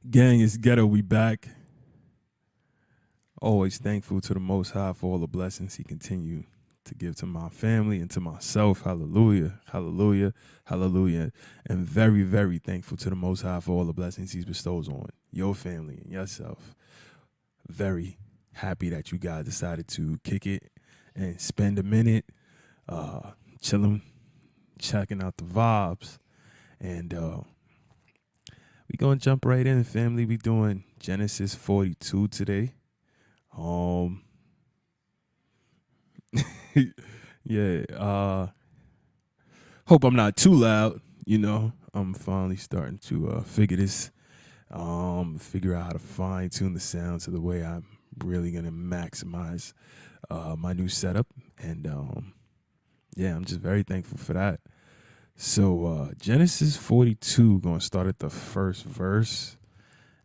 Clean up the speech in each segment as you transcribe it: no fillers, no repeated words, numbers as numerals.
Gang, it's Ghetto. We back. Always thankful to the Most High for all the blessings He continue to give to my family and to myself. Hallelujah, hallelujah, hallelujah. And very, very thankful to the Most High for all the blessings He bestows on your family and yourself. Very happy that you guys decided to kick it and spend a minute chilling, checking out the vibes. And we gonna jump right in, family. We doing Genesis 42 today. Yeah, hope I'm not too loud, I'm finally starting to figure out how to fine tune the sound to the way I'm really gonna maximize my new setup. And yeah, I'm just very thankful for that. So Genesis 42, gonna start at the first verse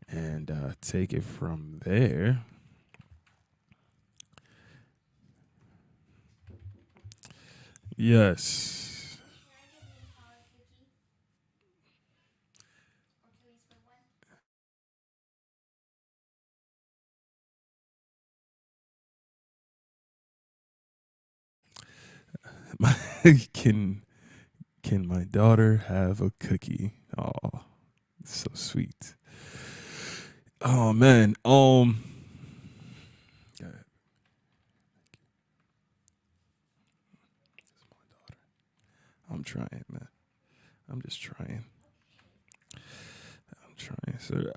and take it from there. Yes. can can my daughter have a cookie? Oh, so sweet. Oh man. I'm trying, man. I'm just trying. I'm trying. So,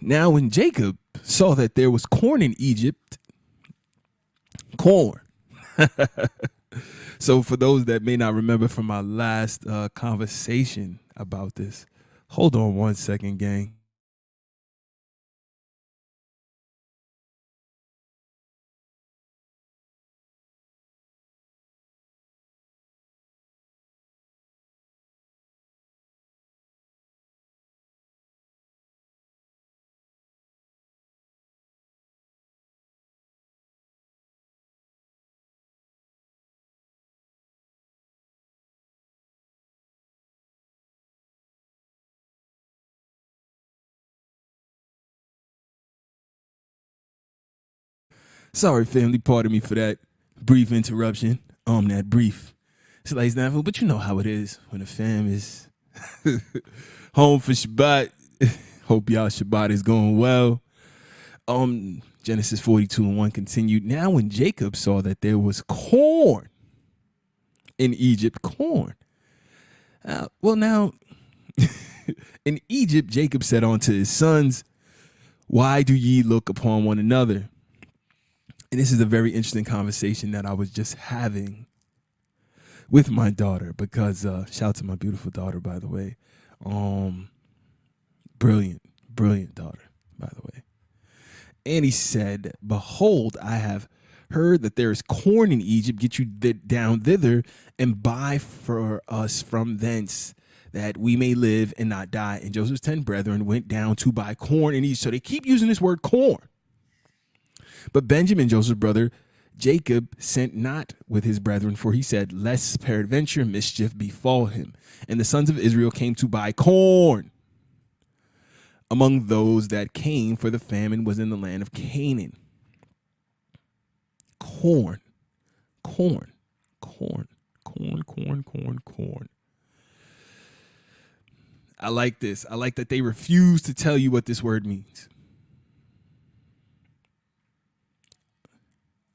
now when Jacob saw that there was corn in Egypt, corn. So for those that may not remember from my last conversation about this, hold on one second, gang. Sorry, family, pardon me for that brief interruption. That brief slice snafu, but you know how it is when the fam is home for Shabbat. Hope y'all Shabbat is going well. Genesis 42 and 1 continued. Now when Jacob saw that there was corn in Egypt, corn. Well, now in Egypt, Jacob said unto his sons, why do ye look upon one another? And this is a very interesting conversation that I was just having with my daughter because shout out to my beautiful daughter, by the way. Brilliant daughter, by the way. And he said, behold, I have heard that there is corn in Egypt. Get you down thither and buy for us from thence, that we may live and not die. And Joseph's 10 brethren went down to buy corn in Egypt. So they keep using this word corn. But Benjamin, Joseph's brother, Jacob, sent not with his brethren, for he said, lest peradventure mischief befall him. And the sons of Israel came to buy corn among those that came, for the famine was in the land of Canaan. Corn, corn, corn, corn, corn, corn, corn. I like this. I like that they refuse to tell you what this word means.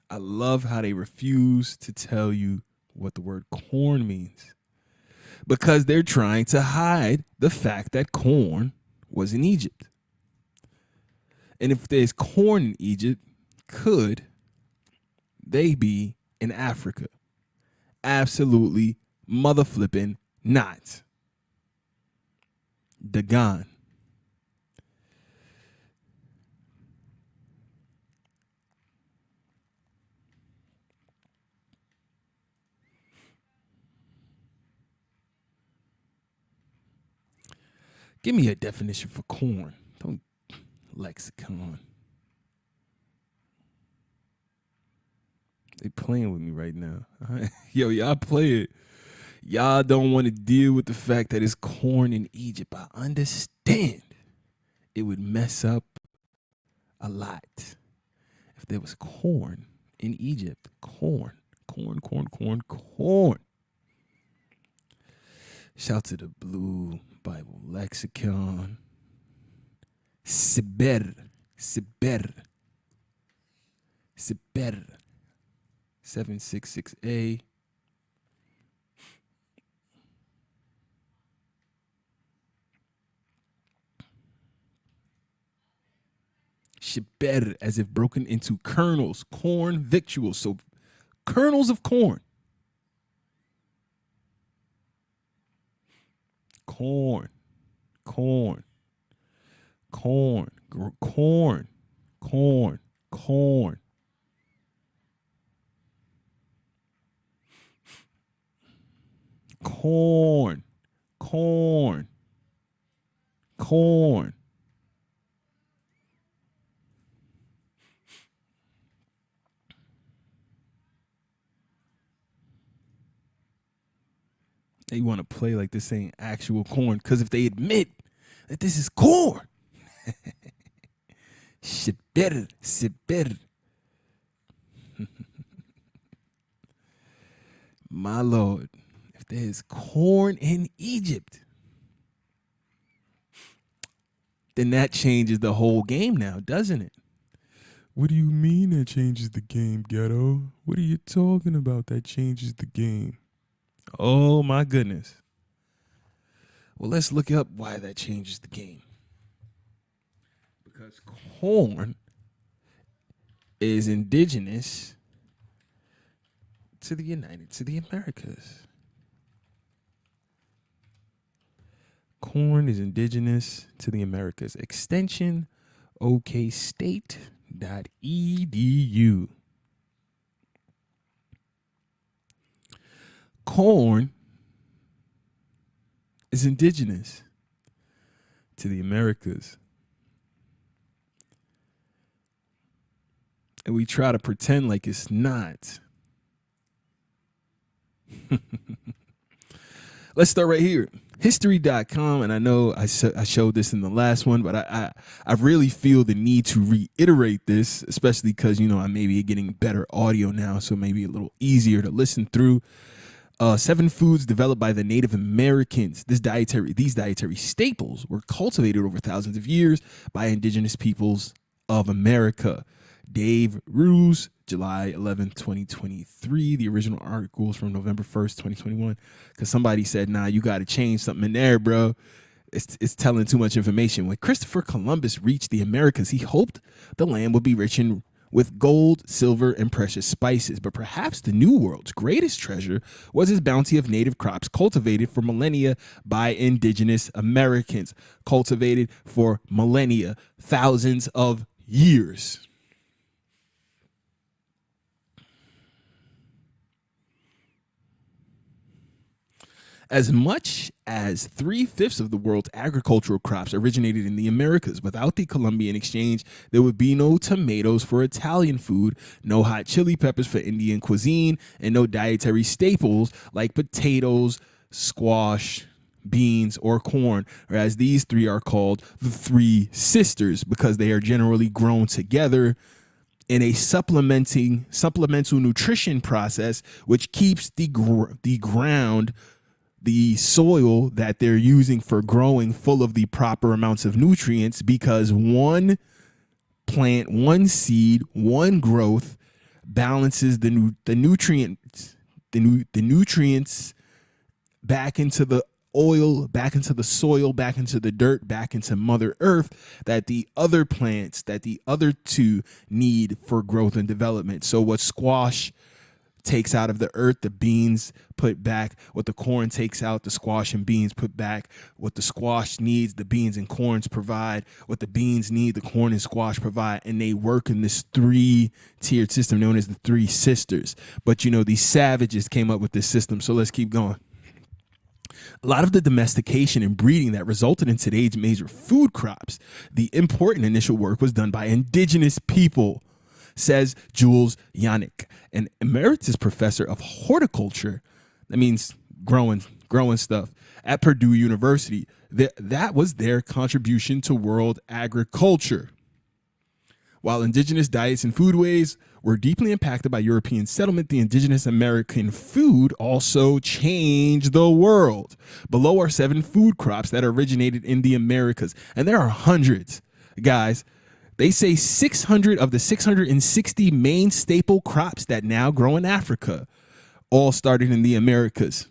I love how they refuse to tell you what the word corn means, because they're trying to hide the fact that corn was in Egypt. And if there's corn in Egypt, could they be in Africa? Absolutely mother flipping not. Dagon. Give me a definition for corn. Don't lexicon. They playing with me right now. Yo, y'all play it. Y'all don't want to deal with the fact that it's corn in Egypt. I understand. it would mess up a lot. If there was corn in Egypt, corn. Shout to the Blue Bible Lexicon. Siber. 766A. Shiber, as if broken into kernels, corn, victuals. So kernels of corn. Corn. They want to play like this ain't actual corn, because if they admit that this is corn, siber. My Lord, if there's corn in Egypt, then that changes the whole game now, doesn't it? What do you mean that changes the game, Ghetto? What are you talking about that changes the game? Oh, my goodness. Well, let's look up why that changes the game. Because corn is indigenous to the Americas. Corn is indigenous to the Americas. Extension okstate.edu. Corn is indigenous to the Americas. And we try to pretend like it's not. Let's start right here. History.com, and I know I showed this in the last one, but I really feel the need to reiterate this, especially because, I may be getting better audio now, so maybe a little easier to listen through. 7 foods developed by the Native Americans. These dietary staples were cultivated over thousands of years by indigenous peoples of America. Dave Roos, July 11th, 2023. The original article is from November 1st, 2021. Because somebody said, nah, you got to change something in there, bro. It's telling too much information. When Christopher Columbus reached the Americas, he hoped the land would be rich with gold, silver, and precious spices. But perhaps the New World's greatest treasure was his bounty of native crops cultivated for millennia by indigenous Americans. Cultivated for millennia, thousands of years. As much as 3/5 of the world's agricultural crops originated in the Americas. Without the Columbian exchange, there would be no tomatoes for Italian food, no hot chili peppers for Indian cuisine, and no dietary staples like potatoes, squash, beans, or corn, whereas these three are called the three sisters because they are generally grown together in a supplemental nutrition process, which keeps the ground, the soil that they're using for growing, full of the proper amounts of nutrients, because one plant, one seed, one growth balances the nutrients back into the oil, back into the soil, back into the dirt, back into Mother Earth, that the other plants, that the other two need for growth and development. So what squash takes out of the earth, the beans put back. What the corn takes out, the squash and beans put back. What the squash needs, the beans and corns provide. What the beans need, the corn and squash provide. And they work in this 3-tiered system known as the three sisters. But these savages came up with this system. So let's keep going. A lot of the domestication and breeding that resulted in today's major food crops, the important initial work was done by indigenous people, says Jules Yannick, an emeritus professor of horticulture. That means growing stuff at Purdue University. That was their contribution to world agriculture. While indigenous diets and foodways were deeply impacted by European settlement, the indigenous American food also changed the world. Below are 7 food crops that originated in the Americas. And there are hundreds, guys. They say 600 of the 660 main staple crops that now grow in Africa all started in the Americas.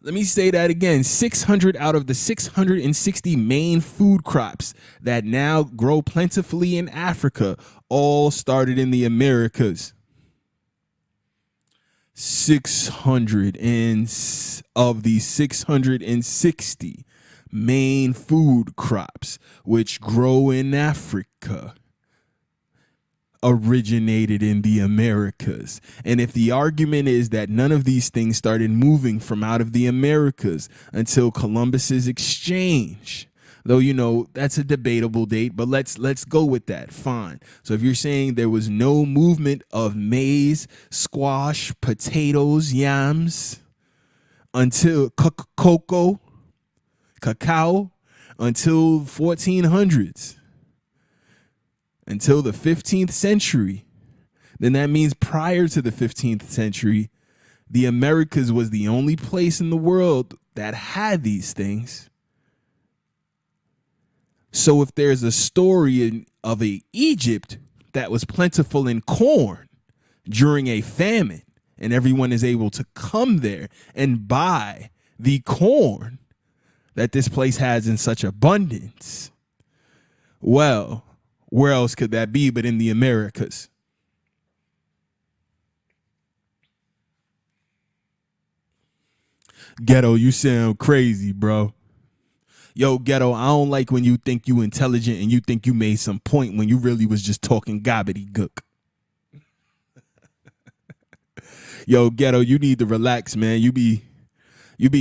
Let me say that again. 600 out of the 660 main food crops that now grow plentifully in Africa all started in the Americas. 600 of the 660 main food crops which grow in Africa originated in the Americas. And if the argument is that none of these things started moving from out of the Americas until Columbus's exchange, though, you know, that's a debatable date, but let's go with that. Fine. So if you're saying there was no movement of maize, squash, potatoes, yams until cacao until 1400s, until the 15th century, then that means prior to the 15th century, the Americas was the only place in the world that had these things. So if there's a story of Egypt that was plentiful in corn during a famine, and everyone is able to come there and buy the corn that this place has in such abundance, well, where else could that be but in the Americas? Ghetto, you sound crazy, bro. Yo, Ghetto, I don't like when you think you intelligent and you think you made some point when you really was just talking gobbledygook. Yo, Ghetto, you need to relax, man. You be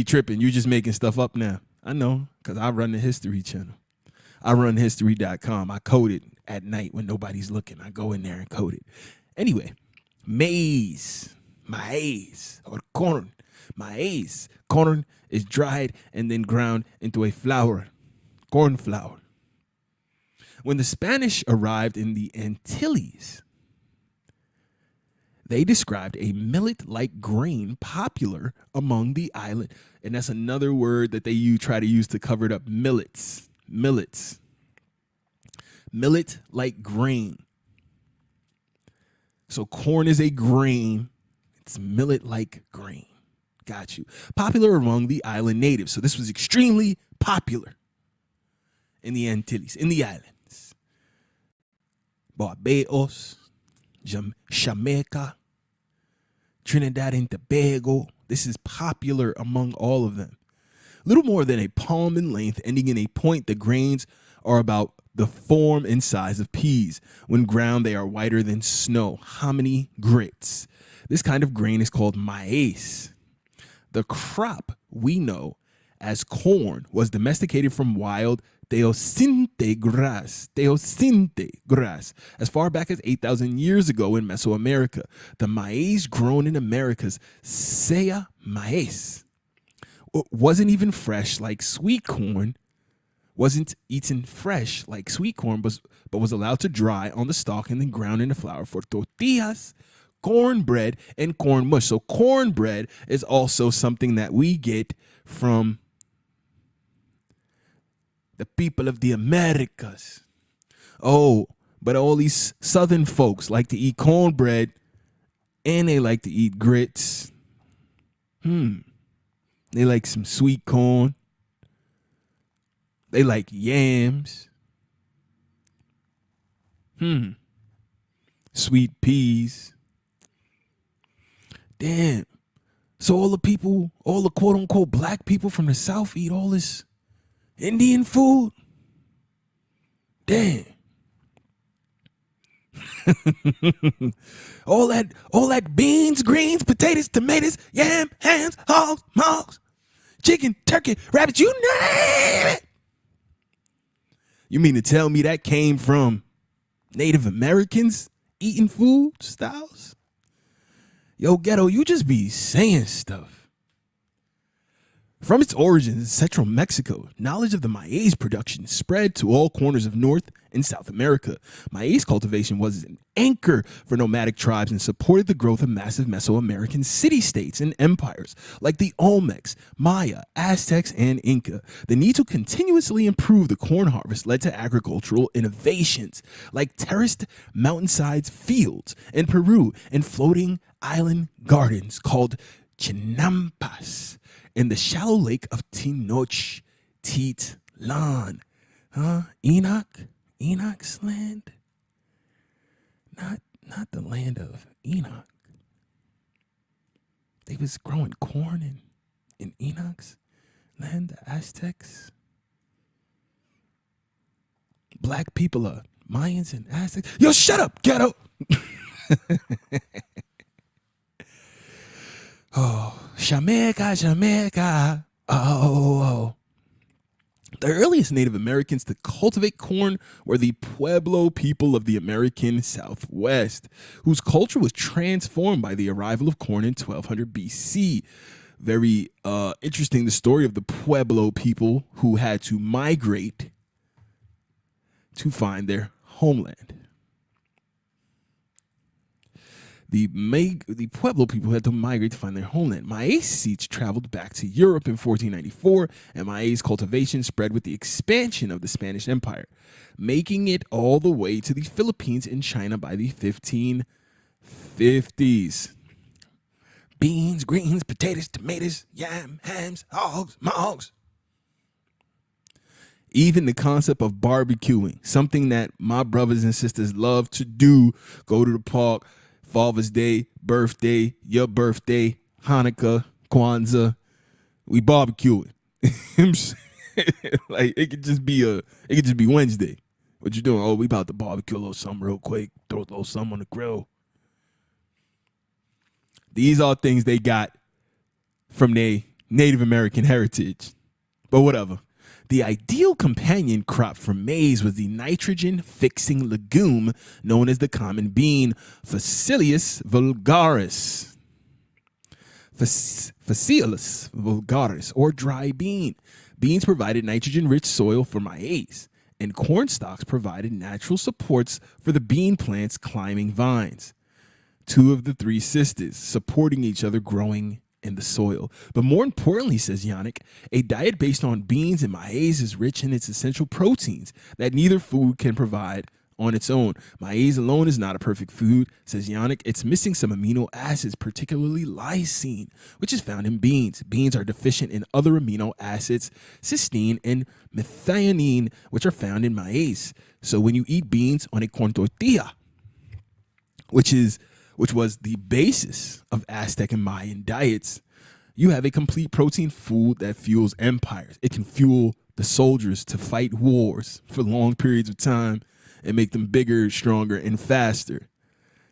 tripping. You just making stuff up now. I know, because I run the History channel. I run history.com. I code it at night when nobody's looking. I go in there and code it. Anyway, maize, or corn. Maize. Corn is dried and then ground into a flour, corn flour. When the Spanish arrived in the Antilles, they described a millet-like grain popular among the island. And that's another word that they try to use to cover it up. Millets. Millet-like grain. So corn is a grain. It's millet-like grain. Got you. Popular among the island natives. So this was extremely popular in the Antilles, in the islands. Barbados, Jamaica, Trinidad and Tobago. This is popular among all of them. Little more than a palm in length, ending in a point, the grains are about the form and size of peas. When ground, they are whiter than snow. Hominy grits. This kind of grain is called maize. The crop we know as corn was domesticated from wild teosinte grass as far back as 8,000 years ago in Mesoamerica. The maize grown in Americas, sea maize, wasn't even fresh like sweet corn, wasn't eaten fresh like sweet corn, but was allowed to dry on the stalk and then ground into flour for tortillas, cornbread, and corn mush. So cornbread is also something that we get from the people of the Americas. Oh, but all these southern folks like to eat cornbread and they like to eat grits. They like some sweet corn. They like yams. Sweet peas. Damn. So all the quote unquote black people from the South eat all this Indian food? Damn. all that beans, greens, potatoes, tomatoes, yam, hams, hogs, mogs, chicken, turkey, rabbit, you name it. You mean to tell me that came from Native Americans eating food styles? Yo, Ghetto, you just be saying stuff. From its origins in central Mexico, knowledge of the maize production spread to all corners of North and South America. Maize cultivation was an anchor for nomadic tribes and supported the growth of massive Mesoamerican city-states and empires like the Olmecs, Maya, Aztecs, and Inca. The need to continuously improve the corn harvest led to agricultural innovations like terraced mountainside fields in Peru and floating island gardens called chinampas in the shallow lake of Tenochtitlan. Enoch's land? Not the land of Enoch. They was growing corn in Enoch's land, the Aztecs. Black people are Mayans and Aztecs. Yo, shut up, ghetto! Oh, Jamaica. Oh. The earliest Native Americans to cultivate corn were the Pueblo people of the American Southwest, whose culture was transformed by the arrival of corn in 1200 BC. Very interesting, the story of the Pueblo people who had to migrate to find their homeland. The Pueblo people had to migrate to find their homeland. Maize seeds traveled back to Europe in 1494, and maize cultivation spread with the expansion of the Spanish Empire, making it all the way to the Philippines and China by the 1550s. Beans, greens, potatoes, tomatoes, yam, hams, hogs, mogs. Even the concept of barbecuing, something that my brothers and sisters love to do, go to the park, Father's Day, birthday, your birthday, Hanukkah, Kwanzaa, we barbecuing. Like it could just be Wednesday. What you doing? Oh, we about to barbecue a little something real quick, throw a little something on the grill. These are things they got from their Native American heritage. But whatever. The ideal companion crop for maize was the nitrogen-fixing legume known as the common bean, Phaceolus vulgaris. Phaceolus vulgaris, or dry bean. Beans provided nitrogen-rich soil for maize, and corn stalks provided natural supports for the bean plant's climbing vines. Two of the three sisters supporting each other growing in the soil. But more importantly, says Yannick, a diet based on beans and maize is rich in its essential proteins that neither food can provide on its own. Maize alone is not a perfect food, says Yannick. It's missing some amino acids, particularly lysine, which is found in beans. Beans are deficient in other amino acids, cysteine and methionine, which are found in maize. So when you eat beans on a corn tortilla, which was the basis of Aztec and Mayan diets, you have a complete protein food that fuels empires. It can fuel the soldiers to fight wars for long periods of time and make them bigger, stronger, and faster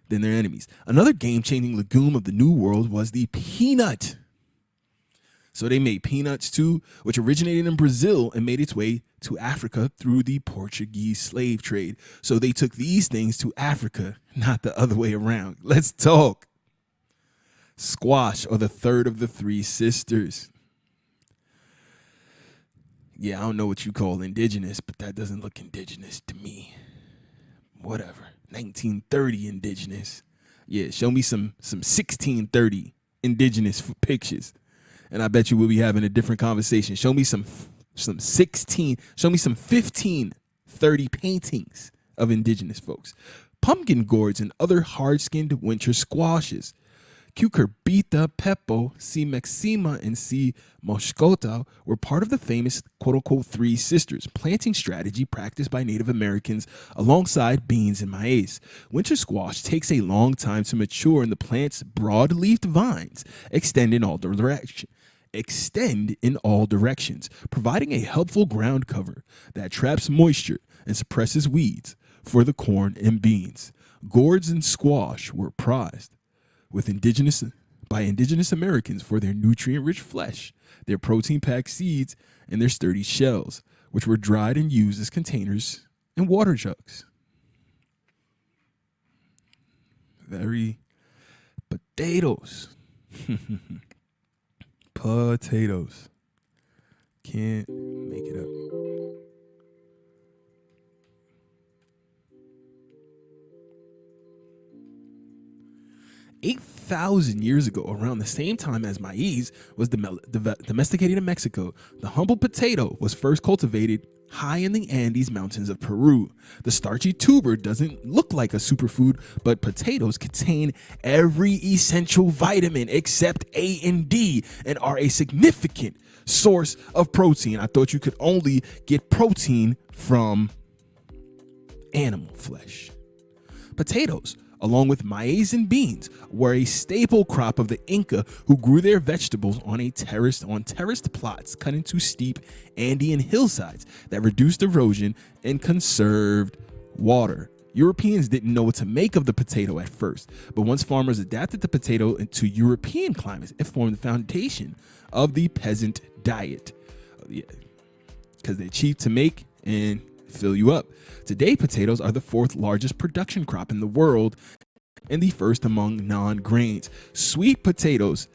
than their enemies. Another game-changing legume of the New World was the peanut. So they made peanuts too, which originated in Brazil and made its way to Africa through the Portuguese slave trade. So they took these things to Africa, not the other way around. Let's talk. Squash, or the third of the three sisters. Yeah, I don't know what you call indigenous, but that doesn't look indigenous to me. Whatever. 1930 indigenous. Yeah, show me some 1630 indigenous pictures, and I bet you we'll be having a different conversation. Show me some 1530 paintings of indigenous folks. Pumpkin gourds and other hard-skinned winter squashes. Cucurbita, pepo, C. maxima, and C. moscota were part of the famous quote-unquote three sisters planting strategy practiced by Native Americans alongside beans and maize. Winter squash takes a long time to mature, and the plant's broad-leafed vines extend in all directions, providing a helpful ground cover that traps moisture and suppresses weeds for the corn and beans. Gourds and squash were prized by indigenous Americans for their nutrient-rich flesh, their protein-packed seeds, and their sturdy shells, which were dried and used as containers and water jugs. Potatoes. Potatoes. Can't make it up. 8,000 years ago, around the same time as maize was domesticated in Mexico, the humble potato was first cultivated high in the Andes Mountains of Peru. The starchy tuber doesn't look like a superfood, but potatoes contain every essential vitamin except A and D and are a significant source of protein. I thought you could only get protein from animal flesh. Potatoes, along with maize and beans, were a staple crop of the Inca, who grew their vegetables on terraced plots cut into steep Andean hillsides that reduced erosion and conserved water. Europeans didn't know what to make of the potato at first, but once farmers adapted the potato into European climates, it formed the foundation of the peasant diet. Because they're cheap to make and fill you up. Today, potatoes are the fourth largest production crop in the world and the first among non-grains. Sweet potatoes,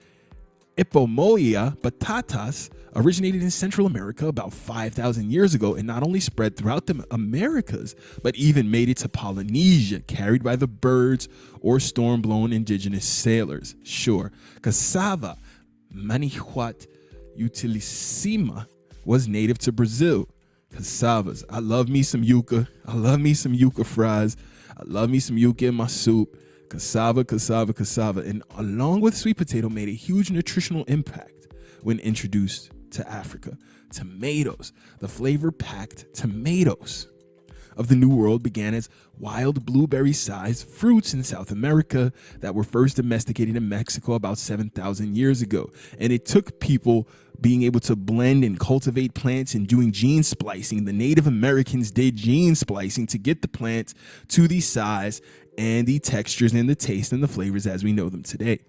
Ipomoea batatas, originated in Central America about 5,000 years ago and not only spread throughout the Americas, but even made it to Polynesia, carried by the birds or storm-blown indigenous sailors. Sure, cassava, Manihuat utilissima, was native to Brazil. Cassavas. I love me some yuca. I love me some yuca fries. I love me some yuca in my soup. Cassava. And along with sweet potato, made a huge nutritional impact when introduced to Africa. Tomatoes. The flavor-packed tomatoes of the New World began as wild blueberry-sized fruits in South America that were first domesticated in Mexico about 7,000 years ago. And it took people being able to blend and cultivate plants and doing gene splicing. The Native Americans did gene splicing to get the plants to the size and the textures and the taste and the flavors as we know them today.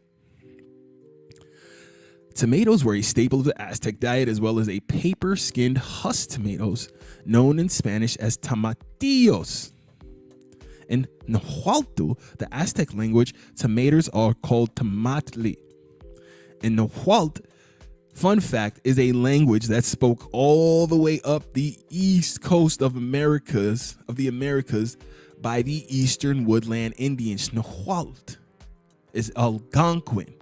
Tomatoes were a staple of the Aztec diet, as well as a paper-skinned husk tomatoes known in Spanish as tomatillos. In Nahuatl, the Aztec language, tomatoes are called tomatli. In Nahuatl, fun fact, is a language that spoke all the way up the east coast of the Americas by the eastern woodland Indians. Nahuatl is Algonquin.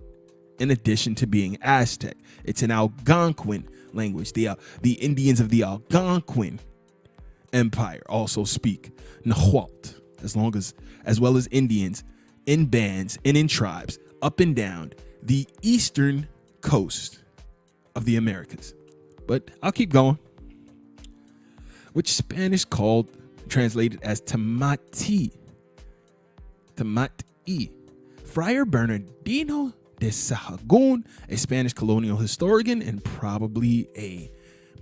In addition to being Aztec, it's an Algonquin language. The Indians of the Algonquin Empire also speak Nahuatl, as well as Indians in bands and in tribes up and down the eastern coast of the Americas. But I'll keep going. Which Spanish translated as tomati. Friar Bernardino de Sahagún, a Spanish colonial historian and probably a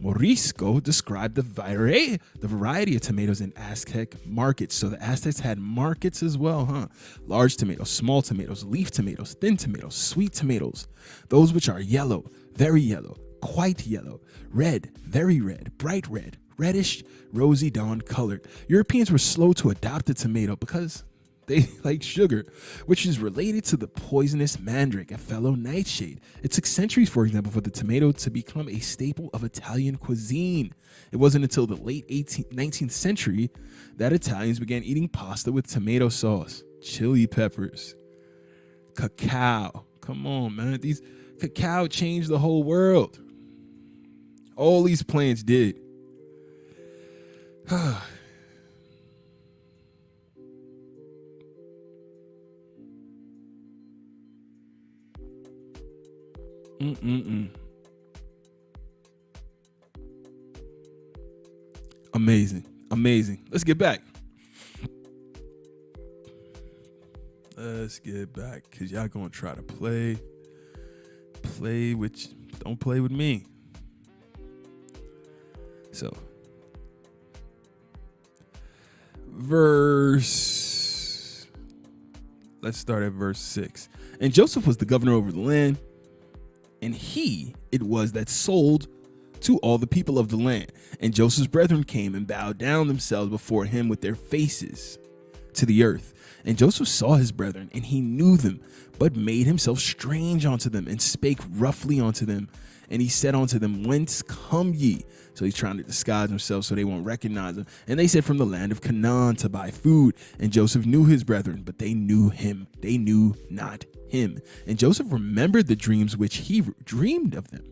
Morisco, described the variety of tomatoes in Aztec markets. So the Aztecs had markets as well, huh? Large tomatoes, small tomatoes, leaf tomatoes, thin tomatoes, sweet tomatoes, those which are yellow, very yellow, quite yellow, red, very red, bright red, reddish, rosy dawn colored. Europeans were slow to adopt the tomato because they like sugar, which is related to the poisonous mandrake, a fellow nightshade. It took centuries, for example, for the tomato to become a staple of Italian cuisine. It wasn't until the late 19th century that Italians began eating pasta with tomato sauce, chili peppers, cacao. Come on, man. These cacao changed the whole world. All these plants did. Amazing. Let's get back. Because y'all gonna try to play don't play with me. So, let's start at verse 6. And Joseph was the governor over the land, and it was that sold to all the people of the land. And Joseph's brethren came and bowed down themselves before him with their faces to the earth. And Joseph saw his brethren, and he knew them, but made himself strange unto them, and spake roughly unto them. And he said unto them, whence come ye? So he's trying to disguise himself so they won't recognize him. And they said, from the land of Canaan, to buy food. And Joseph knew his brethren, but they knew him. They knew not him. And Joseph remembered the dreams which he dreamed of them,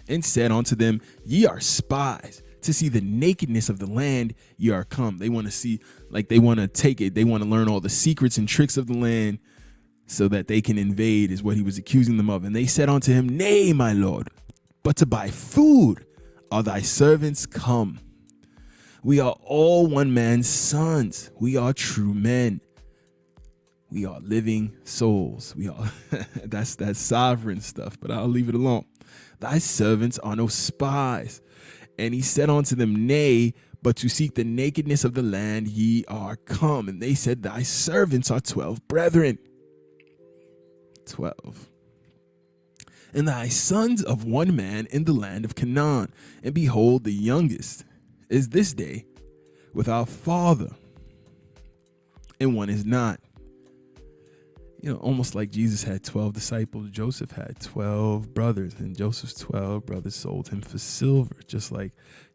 and said unto them, ye are spies, to see the nakedness of the land ye are come. They want to see, like, they want to take it. They want to learn all the secrets and tricks of the land so that they can invade, is what he was accusing them of. And they said unto him, nay, my lord, but to buy food are thy servants come. We are all one man's sons. We are true men. We are living souls. We are, that's that sovereign stuff, but I'll leave it alone. Thy servants are no spies. And he said unto them, nay, but to seek the nakedness of the land ye are come. And they said, thy servants are 12 brethren. 12. And thy sons of one man in the land of Canaan. And behold, the youngest is this day with our father, and one is not. You know, almost like Jesus had 12 disciples, Joseph had 12 brothers, and Joseph's 12 brothers sold him for silver, just like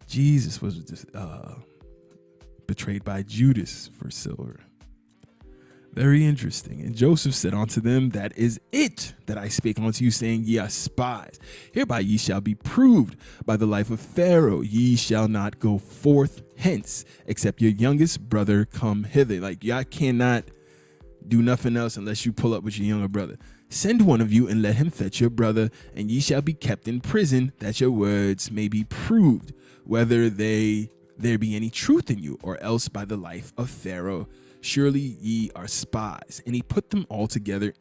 Jesus was betrayed by Judas for silver. Very interesting. And Joseph said unto them, that is it that I spake unto you, saying, ye are spies. Hereby ye shall be proved by the life of Pharaoh. Ye shall not go forth hence, except your youngest brother come hither. Like, y'all cannot do nothing else unless you pull up with your younger brother. Send one of you and let him fetch your brother, and ye shall be kept in prison, that your words may be proved, whether there be any truth in you, or else by the life of Pharaoh. Surely ye are spies. And he put them all together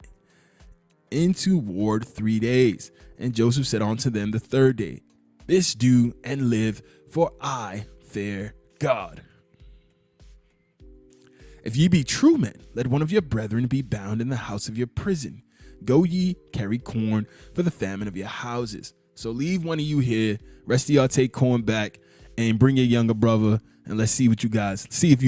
into ward 3 days. And Joseph said unto them the third day, this do and live, for I fear God. If ye be true men, let one of your brethren be bound in the house of your prison. Go ye, carry corn for the famine of your houses. So leave one of you here, rest of y'all take corn back, and bring your younger brother, and let's see if you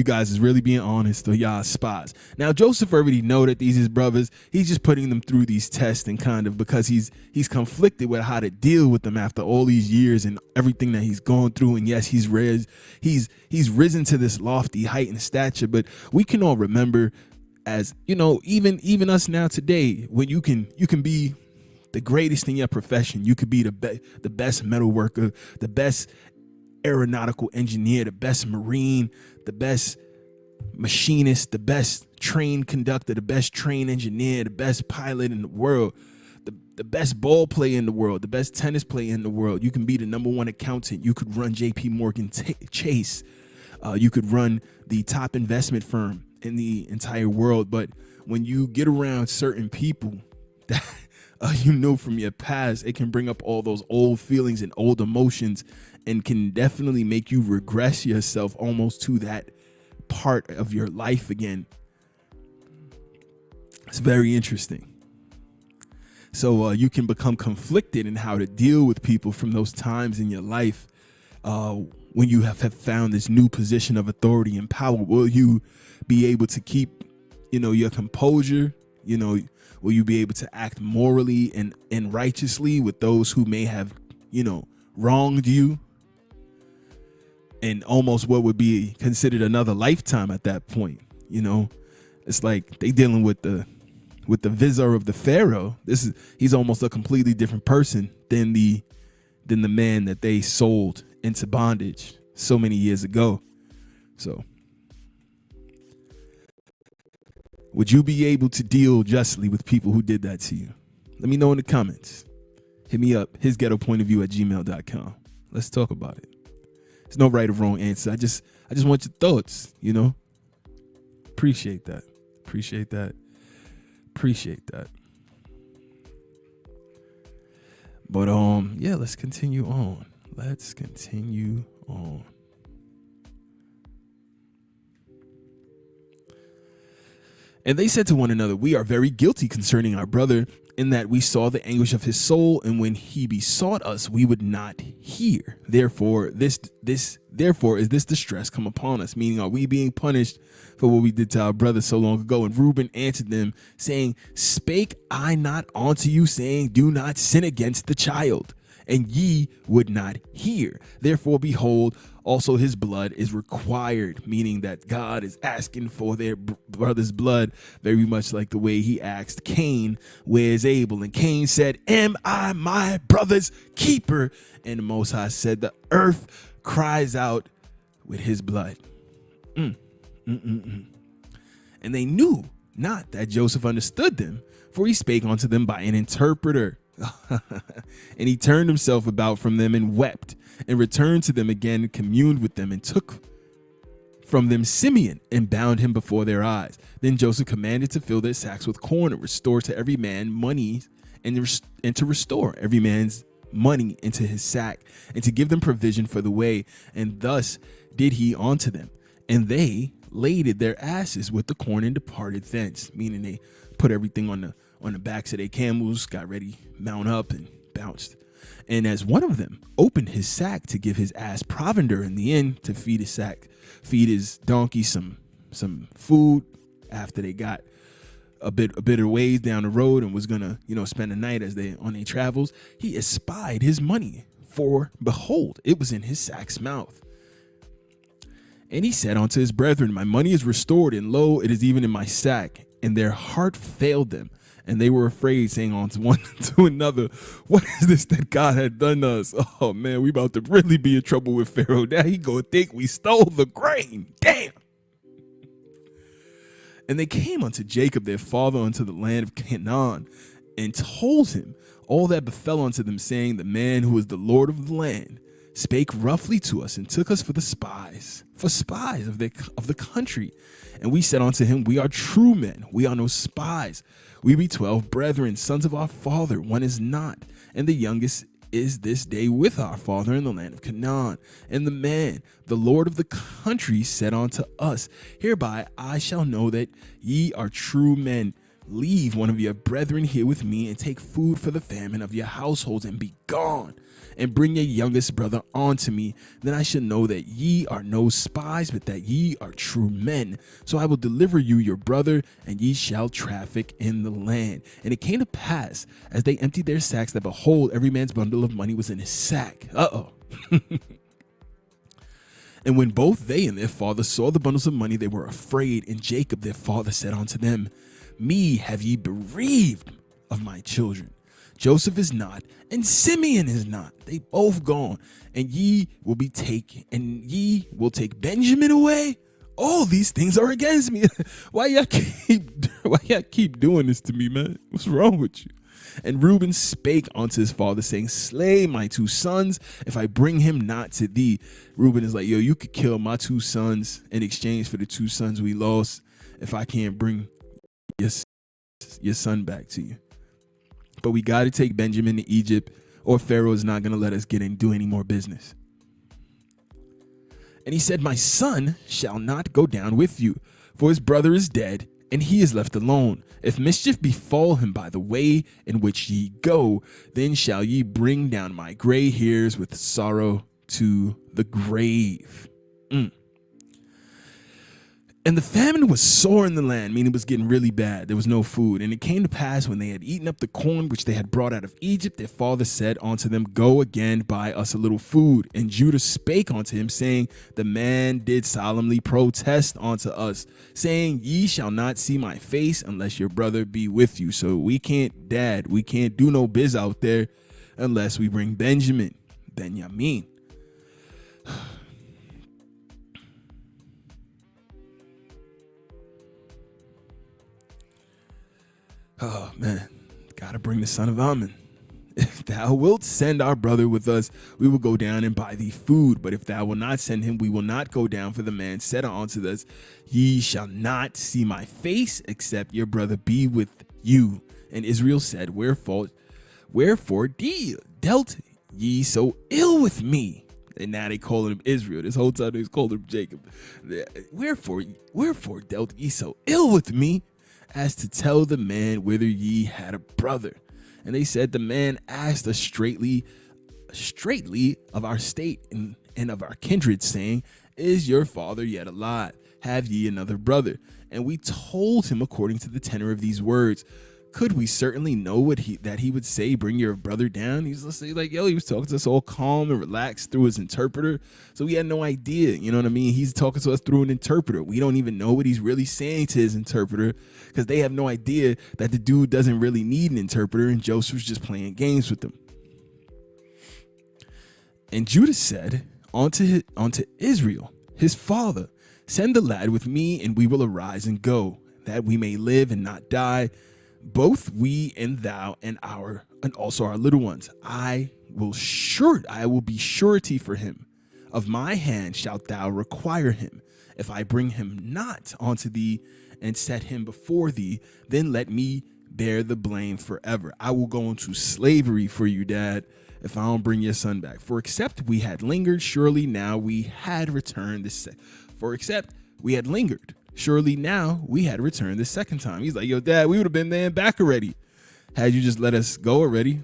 guys is really being honest, or y'all spies. Now Joseph already know that these is brothers. He's just putting them through these tests, and kind of because he's conflicted with how to deal with them after all these years and everything that he's gone through. And yes, he's risen to this lofty height and stature, but we can all remember, as you know, even us now today, when you can be the greatest in your profession. You could be the best metal worker, the best aeronautical engineer, the best Marine, the best machinist, the best train conductor, the best train engineer, the best pilot in the world, the best ball player in the world, the best tennis player in the world. You can be the #1 accountant. You could run JP Morgan Chase. You could run the top investment firm in the entire world. But when you get around certain people that you know from your past, it can bring up all those old feelings and old emotions, and can definitely make you regress yourself almost to that part of your life again. It's very interesting. So you can become conflicted in how to deal with people from those times in your life when you have found this new position of authority and power. Will you be able to keep, your composure? Will you be able to act morally and righteously with those who may have, wronged you? And almost what would be considered another lifetime at that point. It's like they dealing with the vizier of the Pharaoh. He's almost a completely different person than the man that they sold into bondage so many years ago. So would you be able to deal justly with people who did that to you? Let me know in the comments. Hit me up, hisghettopointofview@gmail.com. Let's talk about it. There's no right or wrong answer. I just want your thoughts, Appreciate that. But yeah, let's continue on. And they said to one another, we are very guilty concerning our brother, in that we saw the anguish of his soul, and when he besought us, we would not hear. Therefore, this Therefore is this distress come upon us, meaning are we being punished for what we did to our brothers so long ago? And Reuben answered them, saying, spake I not unto you, saying, do not sin against the child? And ye would not hear. Therefore, behold, also his blood is required, meaning that God is asking for their brother's blood, very much like the way he asked Cain, where's Abel? And Cain said, am I my brother's keeper? And the Most High said, the earth cries out with his blood. And they knew not that Joseph understood them, for he spake unto them by an interpreter. And he turned himself about from them and wept, and returned to them again and communed with them, and took from them Simeon and bound him before their eyes. Then Joseph commanded to fill their sacks with corn, and restore to every man money, and to restore every man's money into his sack, and to give them provision for the way. And thus did he unto them. And they laded their asses with the corn and departed thence, meaning they put everything on the backs of their camels, got ready, mount up, and bounced. And as one of them opened his sack to give his ass provender in the inn, to feed his donkey some food after they got a bit of ways down the road and was gonna spend the night as they on their travels, he espied his money, for behold, it was in his sack's mouth. And he said unto his brethren, my money is restored, and lo, it is even in my sack. And their heart failed them, and they were afraid, saying unto one to another, what is this that God had done to us? Oh man, we about to really be in trouble with Pharaoh. Now he gonna think we stole the grain. Damn. And they came unto Jacob their father unto the land of Canaan, and told him all that befell unto them, saying, the man who is the Lord of the land spake roughly to us, and took us for spies of the country. And we said unto him, we are true men, we are no spies. We be 12 brethren, sons of our father, one is not, and the youngest is this day with our father in the land of Canaan. And the man, the Lord of the country, said unto us, hereby I shall know that ye are true men. Leave one of your brethren here with me, and take food for the famine of your households, and be gone, and bring your youngest brother unto me. Then I shall know that ye are no spies, but that ye are true men. So I will deliver you your brother, and ye shall traffic in the land. And it came to pass, as they emptied their sacks, that behold, every man's bundle of money was in his sack. And when both they and their father saw the bundles of money, they were afraid. And Jacob their father said unto them, me have ye bereaved of my children. Joseph is not, and Simeon is not. They both gone, and ye will be taken, and ye will take Benjamin away. All these things are against me. Why y'all keep doing this to me, man? What's wrong with you? And Reuben spake unto his father, saying, slay my 2 sons, if I bring him not to thee. Reuben is like, yo, you could kill my 2 sons in exchange for the 2 sons we lost, if I can't bring your son back to you. But we got to take Benjamin to Egypt, or Pharaoh is not going to let us get and do any more business. And he said, my son shall not go down with you, for his brother is dead, and he is left alone. If mischief befall him by the way in which ye go, then shall ye bring down my gray hairs with sorrow to the grave. And the famine was sore in the land, meaning it was getting really bad. There was no food. And it came to pass, when they had eaten up the corn which they had brought out of Egypt, their father said unto them, go again, buy us a little food. And Judah spake unto him, saying, the man did solemnly protest unto us, saying, ye shall not see my face unless your brother be with you. So we can't do no biz out there unless we bring Benjamin. Oh man, gotta bring the son of Ammon. If thou wilt send our brother with us, we will go down and buy thee food. But if thou wilt not send him, we will not go down. For the man said unto us, ye shall not see my face, except your brother be with you. And Israel said, wherefore dealt ye so ill with me? And now they calling him Israel. This whole time they was calling him Jacob. Wherefore dealt ye so ill with me, as to tell the man whether ye had a brother? And they said, the man asked us straitly straightly of our state and of our kindred, saying, is your father yet alive? Have ye another brother? And we told him according to the tenor of these words. Could we certainly know what he would say, bring your brother down? He's just like, yo, he was talking to us all calm and relaxed through his interpreter. So we had no idea, you know what I mean? He's talking to us through an interpreter. We don't even know what he's really saying to his interpreter, because they have no idea that the dude doesn't really need an interpreter, and Joseph's just playing games with them. And Judah said unto Israel, his father, send the lad with me, and we will arise and go, that we may live and not die, both we and thou and also our little ones. I will be surety for him. Of my hand shalt thou require him. If I bring him not unto thee and set him before thee, then let me bear the blame forever. I will go into slavery for you, Dad, if I don't bring your son back. For except we had lingered, surely now we had returned the second time. He's like, yo, Dad, we would have been there and back already, had you just let us go already.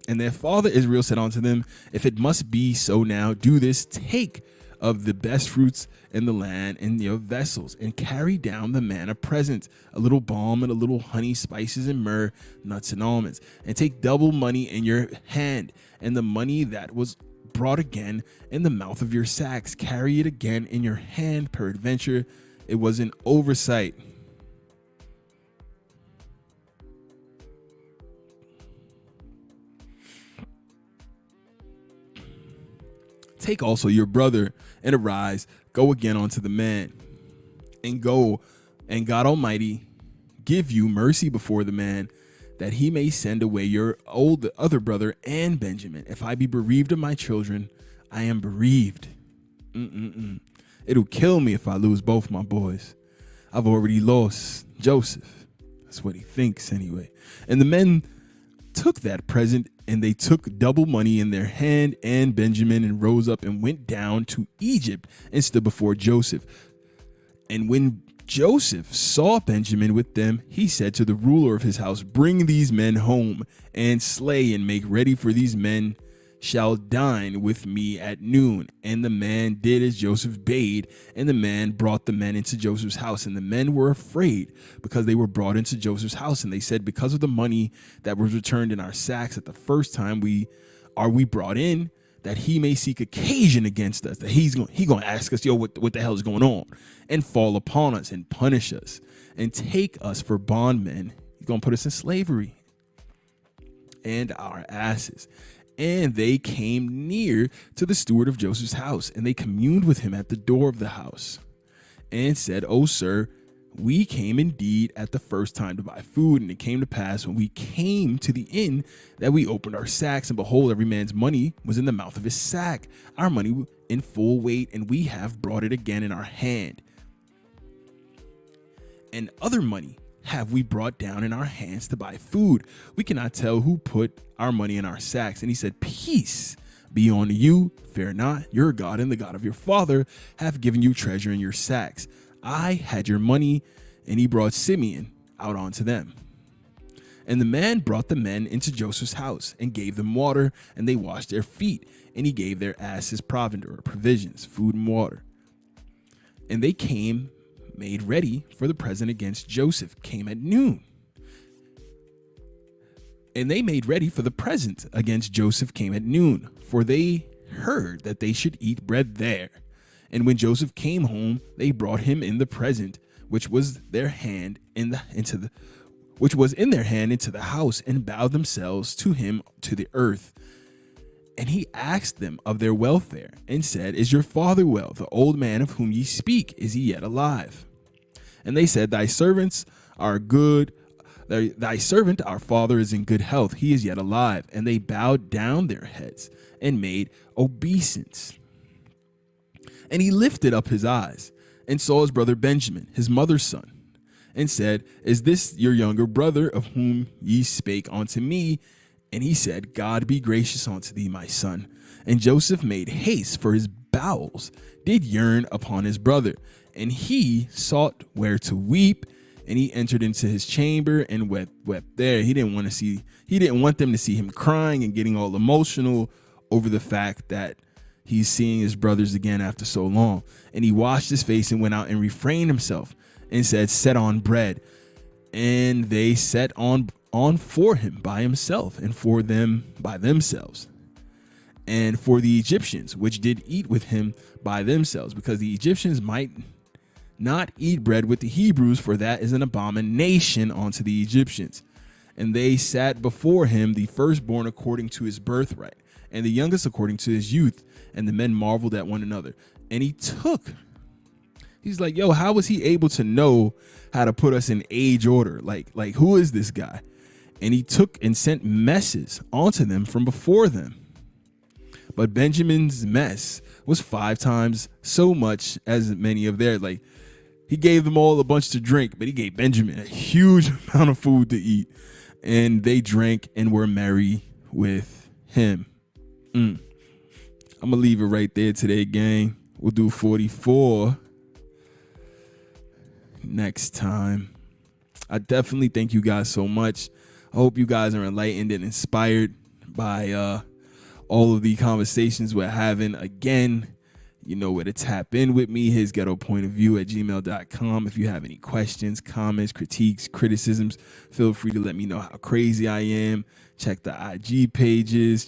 And their father Israel said unto them, if it must be so now, do this, take of the best fruits in the land in your vessels, and carry down the man a present, a little balm and a little honey, spices and myrrh, nuts and almonds, and take double money in your hand, and the money that was brought again in the mouth of your sacks, carry it again in your hand, peradventure it was an oversight. Take also your brother and arise, go again unto the man, and go, and God Almighty give you mercy before the man, that he may send away your other brother and Benjamin. If I be bereaved of my children, I am bereaved. It'll kill me if I lose both my boys. I've already lost Joseph. That's what he thinks anyway. And the men took that present, and they took double money in their hand and Benjamin, and rose up and went down to Egypt and stood before Joseph. And when Joseph saw Benjamin with them, he said to the ruler of his house, bring these men home and slay and make ready, for these men shall dine with me at noon. And the man did as Joseph bade, and the man brought the men into Joseph's house. And the men were afraid, because they were brought into Joseph's house. And they said, because of the money that was returned in our sacks at the first time we brought in, that he may seek occasion against us, that he's going to ask us, yo, what the hell is going on, and fall upon us and punish us and take us for bondmen. He's going to put us in slavery and our asses. And they came near to the steward of Joseph's house, and they communed with him at the door of the house, and said, O sir, we came indeed at the first time to buy food. And it came to pass, when we came to the inn, that we opened our sacks, and behold, every man's money was in the mouth of his sack, our money in full weight, and we have brought it again in our hand. And other money have we brought down in our hands to buy food. We cannot tell who put our money in our sacks. And he said, peace be unto you, fear not. Your God and the God of your father have given you treasure in your sacks. I had your money. And he brought Simeon out unto them. And the man brought the men into Joseph's house, and gave them water, and they washed their feet. And he gave their asses provender, or provisions, food and water. And they came, made ready for the present against Joseph, came at noon. And they made ready for the present against Joseph, came at noon, for they heard that they should eat bread there. And when Joseph came home, they brought him in the present, which was in their hand into the house, and bowed themselves to him to the earth. And he asked them of their welfare, and said, is your father well? The old man of whom ye speak, is he yet alive? And they said, thy servants are good. Thy servant, our father, is in good health. He is yet alive. And they bowed down their heads and made obeisance. And he lifted up his eyes and saw his brother Benjamin, his mother's son, and said, is this your younger brother, of whom ye spake unto me? And he said, God be gracious unto thee, my son. And Joseph made haste, for his bowels did yearn upon his brother. And he sought where to weep, and he entered into his chamber and wept there. He didn't want them to see him crying and getting all emotional over the fact that he's seeing his brothers again after so long. And he washed his face and went out and refrained himself and said, set on bread. And they set on for him by himself, and for them by themselves. And for the Egyptians, which did eat with him by themselves, because the Egyptians might not eat bread with the Hebrews, for that is an abomination unto the Egyptians. And they sat before him, the firstborn according to his birthright, and the youngest according to his youth. And the men marveled at one another. And he's like, yo, how was he able to know how to put us in age order? Like who is this guy? And he took and sent messes onto them from before them. But Benjamin's mess was 5 times so much as many of theirs. Like, he gave them all a bunch to drink, but he gave Benjamin a huge amount of food to eat. And they drank and were merry with him. I'm going to leave it right there today, gang. We'll do 44 next time. I definitely thank you guys so much. I hope you guys are enlightened and inspired by all of the conversations we're having. Again, you know where to tap in with me, hisghettopointofview@gmail.com. If you have any questions, comments, critiques, criticisms, feel free to let me know how crazy I am. Check the IG pages.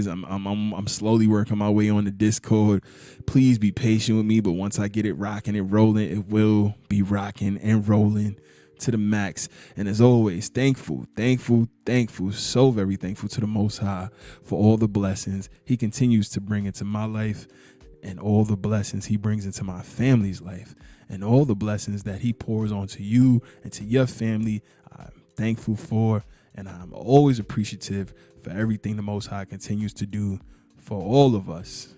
I'm slowly working my way on the Discord. Please be patient with me, but once I get it rocking and rolling, it will be rocking and rolling to the max. And as always, thankful, so very thankful to the Most High for all the blessings he continues to bring into my life, and all the blessings he brings into my family's life, and all the blessings that he pours onto you and to your family. I'm thankful for, and I'm always appreciative for everything the Most High continues to do for all of us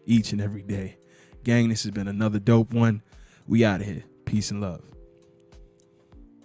each and every day. Gang, this has been another dope one. We out of here. Peace and love.